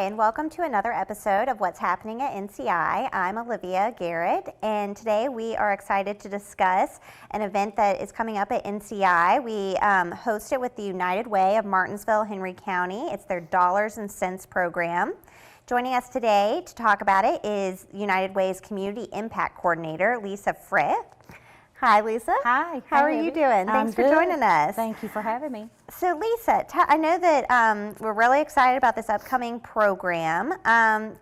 and welcome to another episode of What's Happening at NCI. I'm Olivia Garrett, and today we are excited to discuss an event that is coming up at NCI. We host it with the United Way of Martinsville, Henry County. It's their Dollars and Cents program. Joining us today to talk about it is United Way's Community Impact Coordinator, Lisa Frith. Hi, Lisa. Hi. How are you doing? Thanks for joining us. Thank you for having me. So, Lisa, I know that we're really excited about this upcoming program.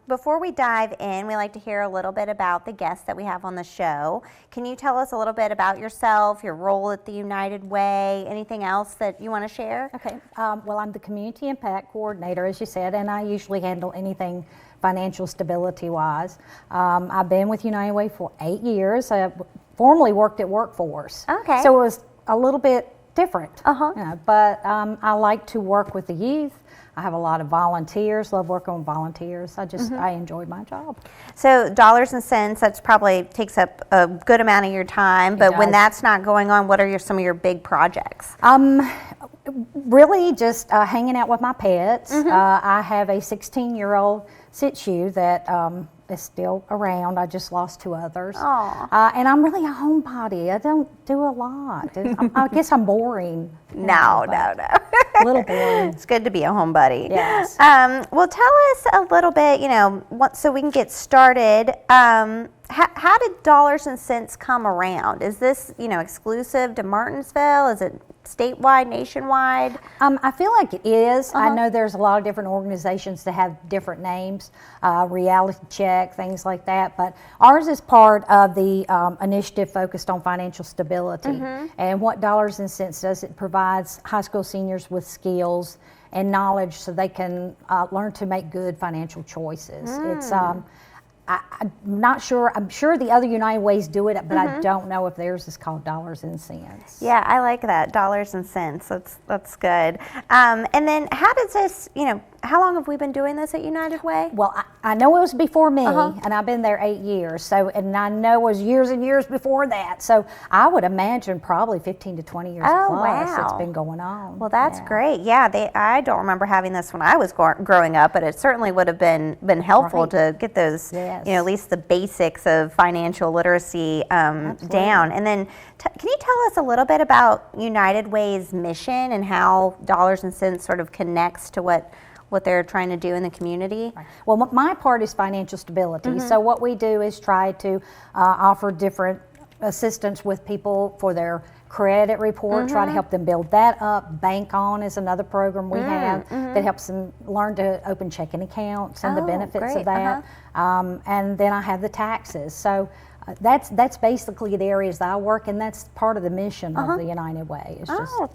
Before we dive in, we like to hear a little bit about the guests that we have on the show. Can you tell us a little bit about yourself, your role at the United Way, anything else that you want to share? Okay. Well, I'm the Community Impact Coordinator, as you said, and I usually handle anything financial stability-wise. I've been with United Way for 8 years. I formerly worked at Workforce. Okay. So it was a little bit different. Uh-huh. You know, but I like to work with the youth. I have a lot of volunteers, love working with volunteers. I enjoyed my job. So Dollars and Cents, that's probably takes up a good amount of your time, but when that's not going on, what are some of your big projects? Really just hanging out with my pets. I have a 16-year-old Shih Tzu that is still around. I just lost 2 others. And I'm really a homebody. I don't do a lot. I guess I'm boring. No. A little boring. It's good to be a homebody. Yes. Well, tell us a little bit, so we can get started. How did Dollars and Cents come around? Is this, exclusive to Martinsville? Is it statewide, nationwide? I feel like it is. I know there's a lot of different organizations that have different names, Reality Check, things like that, but ours is part of the initiative focused on financial stability. And what Dollars and Cents does, it provides high school seniors with skills and knowledge so they can learn to make good financial choices. It's I'm not sure. I'm sure the other United Ways do it, but I don't know if theirs is called Dollars and Cents. Yeah, I like that, Dollars and Cents. That's good. And then how does this, how long have we been doing this at United Way? Well, I know it was before me, and I've been there 8 years. So, and I know it was years and years before that. So I would imagine probably 15 to 20 years plus wow. It's been going on. Well, that's great. Yeah, I don't remember having this when I was growing up, but it certainly would have been helpful to get those, at least the basics of financial literacy down. And then can you tell us a little bit about United Way's mission and how Dollars and Cents sort of connects to what they're trying to do in the community? Well, my part is financial stability. So what we do is try to offer different assistance with people for their credit report, try to help them build that up. Bank On is another program we have that helps them learn to open checking accounts and the benefits of that. And then I have the taxes. So that's basically the areas that I work, and that's part of the mission of the United Way.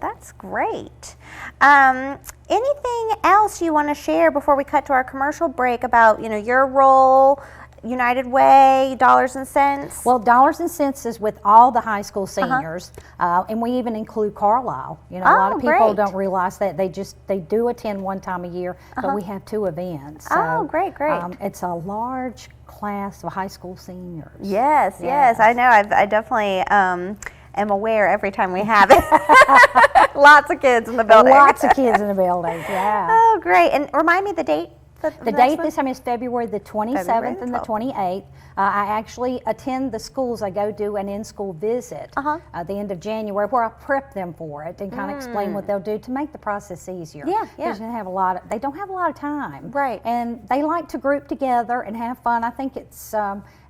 That's great. Anything else you want to share before we cut to our commercial break about your role, United Way, Dollars and Cents? Well, Dollars and Cents is with all the high school seniors, and we even include Carlisle. A lot of people don't realize that they do attend one time a year, but we have 2 events. So, great. It's a large class of high school seniors. Yes. I know. I definitely am aware every time we have it. Lots of kids in the building. Lots of kids in the building. Yeah. Oh, great. And remind me the date. The date this time is February the 27th and the 28th. I actually attend the schools. I go do an in-school visit at the end of January where I prep them for it and kind of explain what they'll do to make the process easier. Because they don't have a lot of time. Right. And they like to group together and have fun. I think it's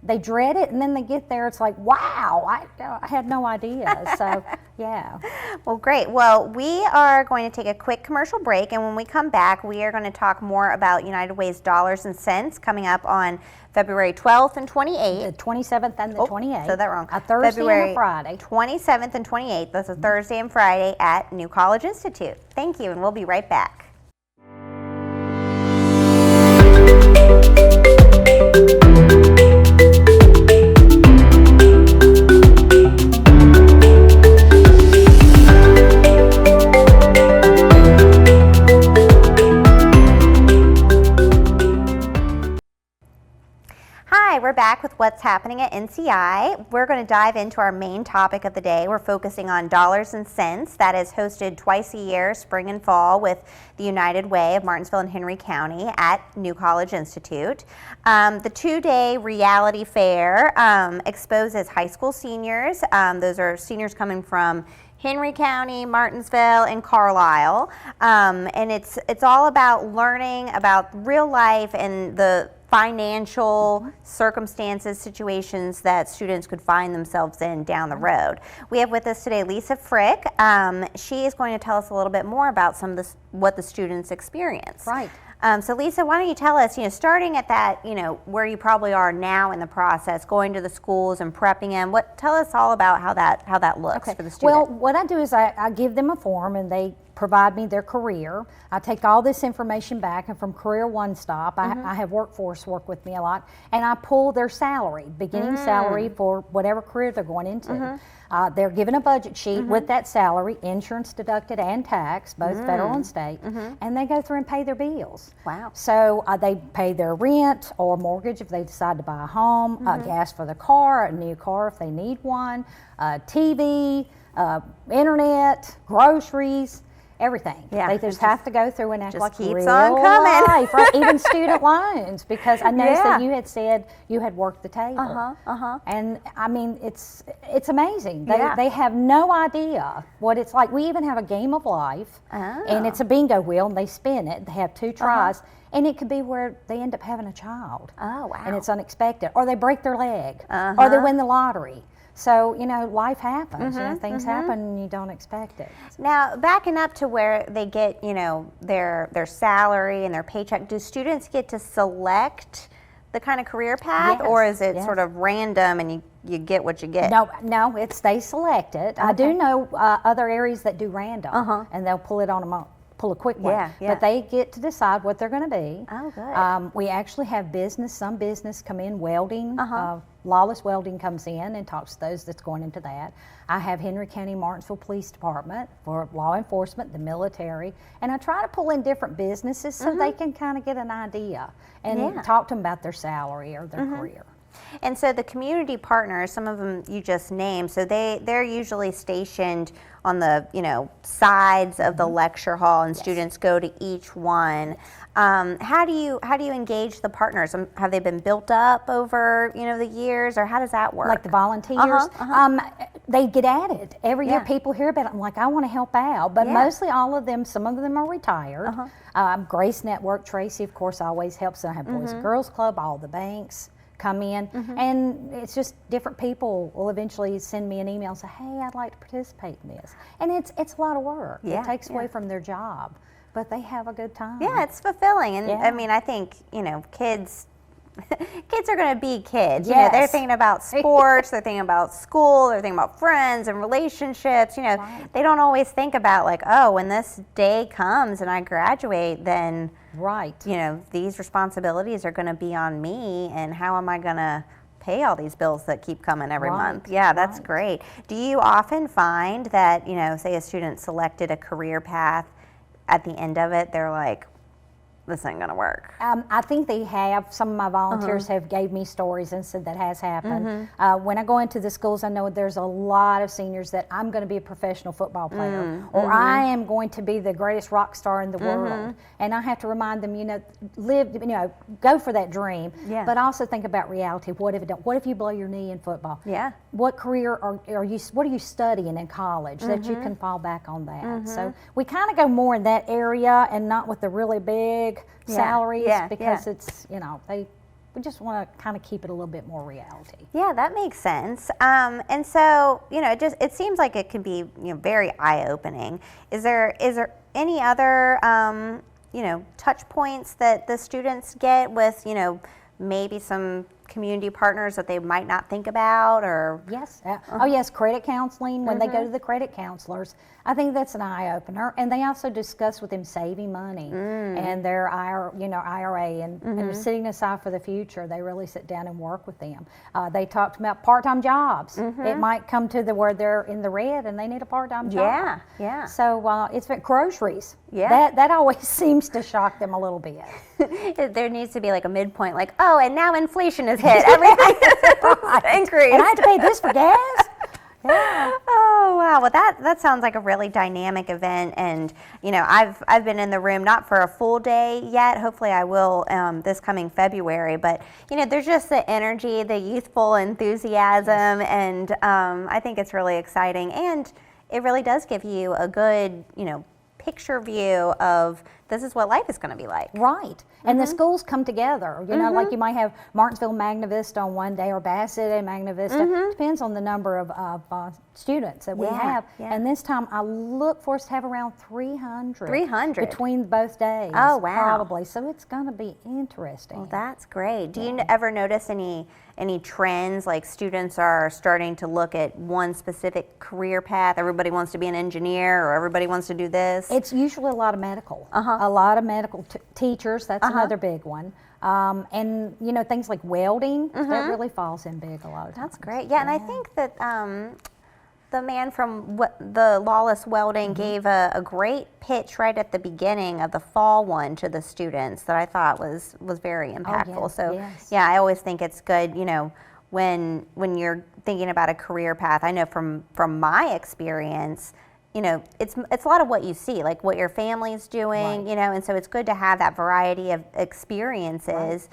they dread it, and then they get there, it's like, wow, I had no idea. So, yeah. Well, great. Well, we are going to take a quick commercial break, and when we come back, we are going to talk more about United Way's Dollars and Cents coming up on February 12th and 28th. The 27th and the 28th. Said that wrong. A Thursday February and a Friday. 27th and 28th. That's a Thursday and Friday at New College Institute. Thank you, and we'll be right back. Hi, we're back back with what's happening at NCI. We're going to dive into our main topic of the day. We're focusing on Dollars and Cents. That is hosted twice a year, spring and fall, with the United Way of Martinsville and Henry County at New College Institute. The 2-day reality fair exposes high school seniors. Those are seniors coming from Henry County, Martinsville, and Carlisle. And it's all about learning about real life and the financial circumstances, situations that students could find themselves in down the road. We have with us today Lisa Frick. She is going to tell us a little bit more about some of this, what the students experience. Right. So Lisa, why don't you tell us, starting at that, where you probably are now in the process, going to the schools and prepping them. Tell us all about how that looks for the student. Well, what I do is I give them a form and they provide me their career. I take all this information back, and from Career One Stop, I have workforce work with me a lot, and I pull their salary, beginning salary for whatever career they're going into. They're given a budget sheet with that salary, insurance deducted and tax, both federal and state, and they go through and pay their bills. Wow. So they pay their rent or mortgage if they decide to buy a home, gas for the car, a new car if they need one, TV, internet, groceries, everything. Yeah, They just have to go through and act just like keeps real on coming. life, right? Even student loans, because I noticed that you had said you had worked the table. And I mean, it's amazing. They have no idea what it's like. We even have a game of life, and it's a bingo wheel, and they spin it. They have 2 tries, and it could be where they end up having a child. Oh, wow. And it's unexpected, or they break their leg, or they win the lottery. So, life happens. Things happen and you don't expect it. Now, backing up to where they get, their salary and their paycheck, do students get to select the kind of career path, or is it sort of random and you get what you get? No, they select it. I do know other areas that do random, and they'll pull it on pull a quick one. Yeah. But they get to decide what they're going to be. Oh, good. We actually have some business come in, welding. Lawless Welding comes in and talks to those that's going into that. I have Henry County Martinsville Police Department for law enforcement, the military, and I try to pull in different businesses so they can kind of get an idea and talk to them about their salary or their career. And so the community partners, some of them you just named, so they're usually stationed on the sides of the lecture hall, and students go to each one. How do you engage the partners? Have they been built up over the years, or how does that work? Like the volunteers, they get added every year. People hear about it. I'm like, I want to help out, but mostly all of them. Some of them are retired. Grace Network, Tracy, of course, always helps. I have Boys and Girls Club, all the banks come in, and it's just different people will eventually send me an email and say, hey, I'd like to participate in this. And it's a lot of work. It takes away from their job, but they have a good time. Yeah, it's fulfilling. And I mean, I think, kids are going to be kids. They're thinking about sports, they're thinking about school, they're thinking about friends and relationships. They don't always think about like, oh, when this day comes and I graduate, then these responsibilities are going to be on me, and how am I going to pay all these bills that keep coming every month? Yeah, that's great. Do you often find that, say a student selected a career path, at the end of it, they're like, this ain't gonna work? I think they have. Some of my volunteers have gave me stories and said that has happened. When I go into the schools, I know there's a lot of seniors that I'm going to be a professional football player, or I am going to be the greatest rock star in the world. And I have to remind them, go for that dream, but also think about reality. What if you blow your knee in football? Yeah. What career are you? What are you studying in college that you can fall back on that? So we kind of go more in that area and not with the really big salaries, because it's we just want to kind of keep it a little bit more reality. Yeah, that makes sense. And so it seems like it can be very eye-opening. Is there any other touch points that the students get with maybe some community partners that they might not think about? Or yes, credit counseling, when they go to the credit counselors. I think that's an eye-opener. And they also discuss with them saving money and their IRA and sitting aside for the future. They really sit down and work with them. They talked about part-time jobs. It might come to where they're in the red and they need a part-time job. So it's groceries. That always seems to shock them a little bit. There needs to be like a midpoint, like, oh, and now inflation has hit. Everything has increased. And I have to pay this for gas? Yeah. Oh wow! Well, that sounds like a really dynamic event, and I've been in the room not for a full day yet. Hopefully, I will this coming February. But there's just the energy, the youthful enthusiasm, and I think it's really exciting, and it really does give you a good picture view of this is what life is going to be like. Right. And the schools come together. Like you might have Martinsville Magna Vista on one day or Bassett and Magna Vista. Depends on the number of students that we have. Yeah. And this time I look for us to have around 300. 300? Between both days. Oh, wow. Probably. So it's going to be interesting. Well, that's great. Do you ever notice any trends, like students are starting to look at one specific career path? Everybody wants to be an engineer or everybody wants to do this? It's usually a lot of medical. A lot of medical teachers, that's another big one. And things like welding, that really falls in big a lot of times. That's great. Yeah, and I think that the man from the Lawless Welding gave a great pitch right at the beginning of the fall one to the students that I thought was very impactful. Yeah, I always think it's good, when you're thinking about a career path. I know from my experience, it's a lot of what you see, like what your family's doing, and so it's good to have that variety of experiences,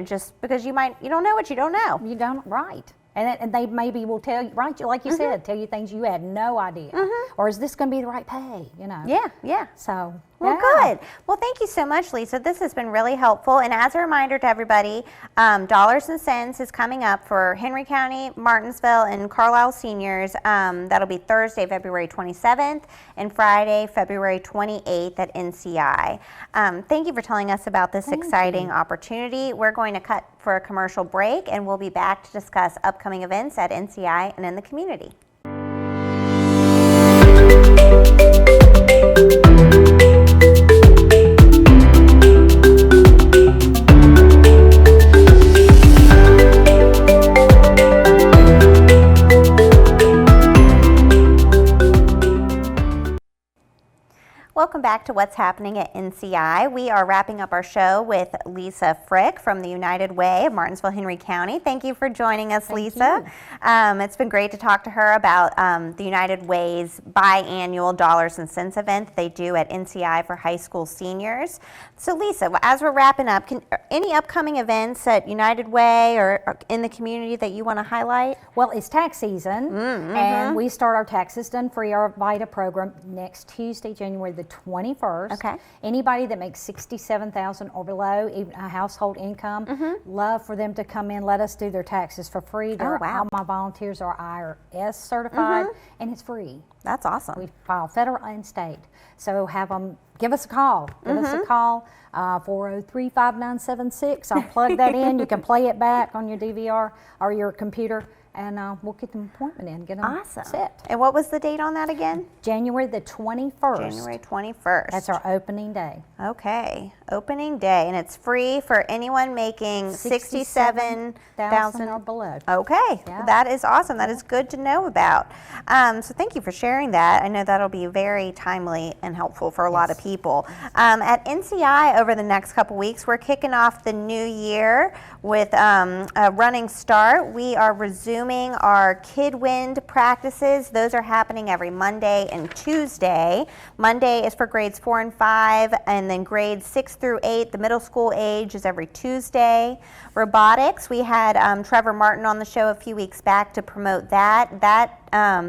just because you don't know what you don't know. You don't, right. And they maybe will tell you, right, like you said, tell you things you had no idea. Or is this going to be the right pay, Yeah. So, well, good. Well, thank you so much, Lisa. This has been really helpful. And as a reminder to everybody, Dollars and Cents is coming up for Henry County, Martinsville, and Carlisle seniors. That'll be Thursday, February 27th, and Friday, February 28th at NCI. Thank you for telling us about this exciting opportunity. We're going to cut for a commercial break, and we'll be back to discuss upcoming events at NCI and in the community. Welcome back to What's Happening at NCI. We are wrapping up our show with Lisa Frick from the United Way of Martinsville, Henry County. Thank you for joining us, Lisa. It's been great to talk to her about the United Way's biannual Dollars and Cents event that they do at NCI for high school seniors. So Lisa, as we're wrapping up, any upcoming events at United Way or in the community that you want to highlight? Well, it's tax season, and we start our Taxes Done Free, our VITA program, next Tuesday, January the 21st. Okay. Anybody that makes $67,000 or below, even a household income, love for them to come in, let us do their taxes for free. Oh, wow. All my volunteers are IRS certified, and it's free. That's awesome. We file federal and state. So have them, give us a call. Give us a call, 403-5976. I'll plug that in. You can play it back on your DVR or your computer, and we'll get an appointment in, get them set. And what was the date on that again? January the 21st. January 21st. That's our opening day. Okay, opening day, and it's free for anyone making $67,000 or below. Okay, Yeah. Well, that is awesome. That is good to know about. So thank you for sharing that. I know that'll be very timely and helpful for a lot of people. At NCI over the next couple weeks, we're kicking off the new year with a running start. We are resuming our Kid Wind practices. Those are happening every Monday and Tuesday. Monday is for grades 4 and 5, and then grades 6 through 8, the middle school age, is every Tuesday. Robotics, we had Trevor Martin on the show a few weeks back to promote that.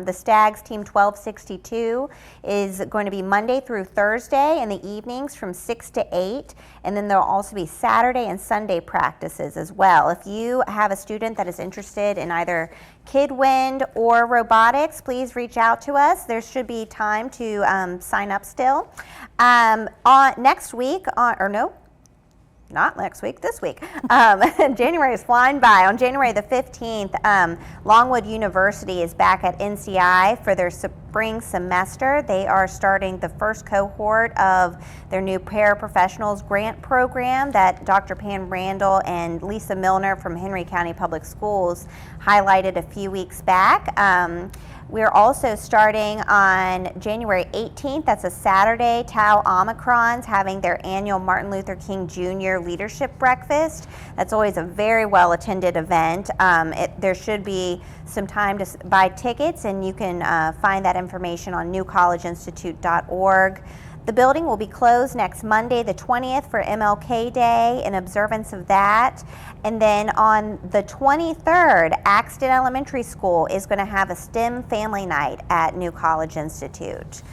The Stags Team 1262 is going to be Monday through Thursday in the evenings from 6 to 8, and then there'll also be Saturday and Sunday practices as well. If you have a student that is interested in either Kid Wind or robotics, please reach out to us. There should be time to sign up still. Next week, not next week, this week. January is flying by. On January the 15th, Longwood University is back at NCI for their spring semester. They are starting the first cohort of their new paraprofessionals grant program that Dr. Pam Randall and Lisa Milner from Henry County Public Schools highlighted a few weeks back. We're also starting on January 18th. That's a Saturday. Tau Omicron's having their annual Martin Luther King Jr. Leadership Breakfast. That's always a very well attended event. There should be some time to buy tickets, and you can find that information on newcollegeinstitute.org. The building will be closed next Monday, the 20th, for MLK Day in observance of that. And then on the 23rd, Axton Elementary School is going to have a STEM family night at New College Institute.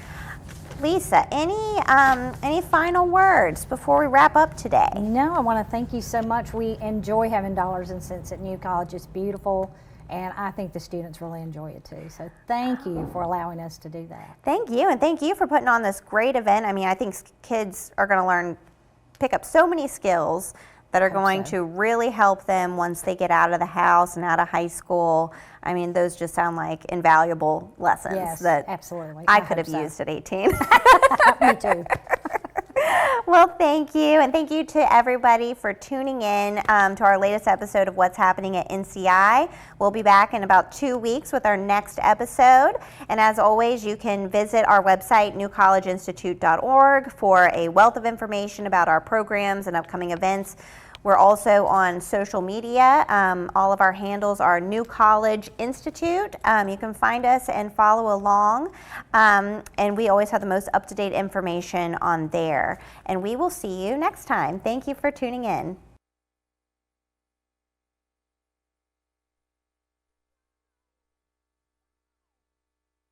Lisa, any final words before we wrap up today? No, I want to thank you so much. We enjoy having Dollars and Cents at New College. It's beautiful. And I think the students really enjoy it too. So thank you for allowing us to do that. Thank you, and thank you for putting on this great event. I mean, I think kids are going to pick up so many skills that are going to really help them once they get out of the house and out of high school. I mean, those just sound like invaluable lessons that absolutely. I could have used at 18. Me too. Well, thank you, and thank you to everybody for tuning in to our latest episode of What's Happening at NCI. We'll be back in about 2 weeks with our next episode, and as always, you can visit our website, newcollegeinstitute.org, for a wealth of information about our programs and upcoming events. We're also on social media. All of our handles are New College Institute. You can find us and follow along. And we always have the most up-to-date information on there. And we will see you next time. Thank you for tuning in.